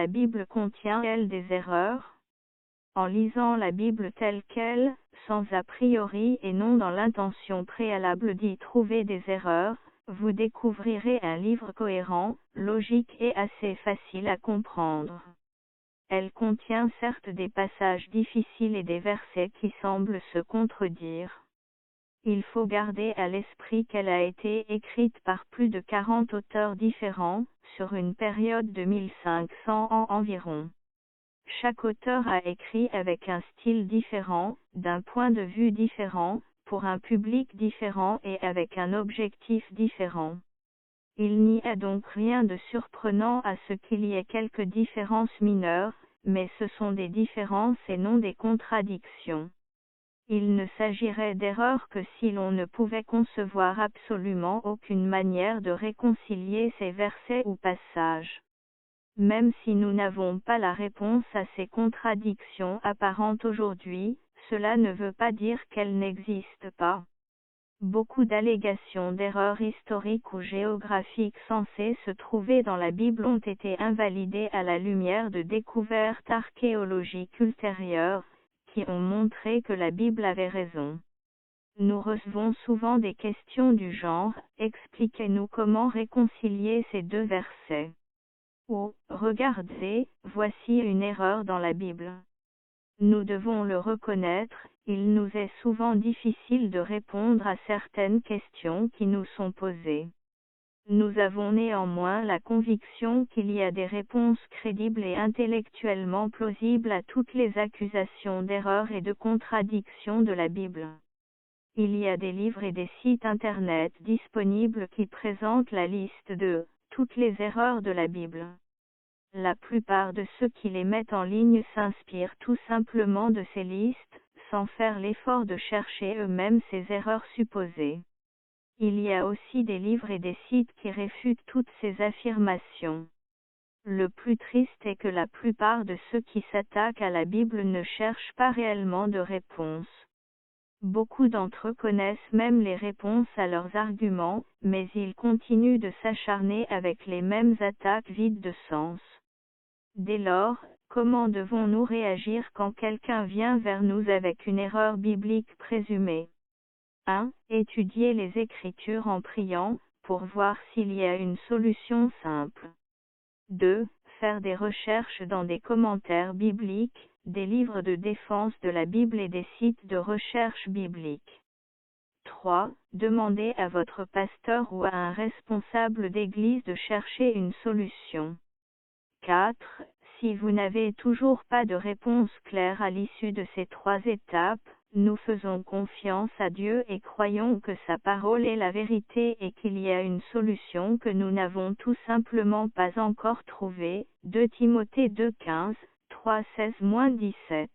la Bible contient-elle des erreurs? En lisant la Bible telle qu'elle, sans a priori et non dans l'intention préalable d'y trouver des erreurs, vous découvrirez un livre cohérent, logique et assez facile à comprendre. Elle contient certes des passages difficiles et des versets qui semblent se contredire. Il faut garder à l'esprit qu'elle a été écrite par plus de 40 auteurs différents, sur une période de 1500 ans environ. Chaque auteur a écrit avec un style différent, d'un point de vue différent, pour un public différent et avec un objectif différent. Il n'y a donc rien de surprenant à ce qu'il y ait quelques différences mineures, mais ce sont des différences et non des contradictions. Il ne s'agirait d'erreur que si l'on ne pouvait concevoir absolument aucune manière de réconcilier ces versets ou passages. Même si nous n'avons pas la réponse à ces contradictions apparentes aujourd'hui, cela ne veut pas dire qu'elles n'existent pas. Beaucoup d'allégations d'erreurs historiques ou géographiques censées se trouver dans la Bible ont été invalidées à la lumière de découvertes archéologiques ultérieures, qui ont montré que la Bible avait raison. Nous recevons souvent des questions du genre « Expliquez-nous comment réconcilier ces deux versets » ou « Regardez, voici une erreur dans la Bible ». Nous devons le reconnaître, il nous est souvent difficile de répondre à certaines questions qui nous sont posées. Nous avons néanmoins la conviction qu'il y a des réponses crédibles et intellectuellement plausibles à toutes les accusations d'erreur et de contradiction de la Bible. Il y a des livres et des sites internet disponibles qui présentent la liste de toutes les erreurs de la Bible. La plupart de ceux qui les mettent en ligne s'inspirent tout simplement de ces listes, sans faire l'effort de chercher eux-mêmes ces erreurs supposées. Il y a aussi des livres et des sites qui réfutent toutes ces affirmations. Le plus triste est que la plupart de ceux qui s'attaquent à la Bible ne cherchent pas réellement de réponse. Beaucoup d'entre eux connaissent même les réponses à leurs arguments, mais ils continuent de s'acharner avec les mêmes attaques vides de sens. Dès lors, comment devons-nous réagir quand quelqu'un vient vers nous avec une erreur biblique présumée? 1. Étudier les Écritures en priant, pour voir s'il y a une solution simple. 2. Faire des recherches dans des commentaires bibliques, des livres de défense de la Bible et des sites de recherche biblique. 3. Demander à votre pasteur ou à un responsable d'église de chercher une solution. 4. Si vous n'avez toujours pas de réponse claire à l'issue de ces 3 étapes, nous faisons confiance à Dieu et croyons que sa parole est la vérité et qu'il y a une solution que nous n'avons tout simplement pas encore trouvée. 2 Timothée 2:15, 3:16-17.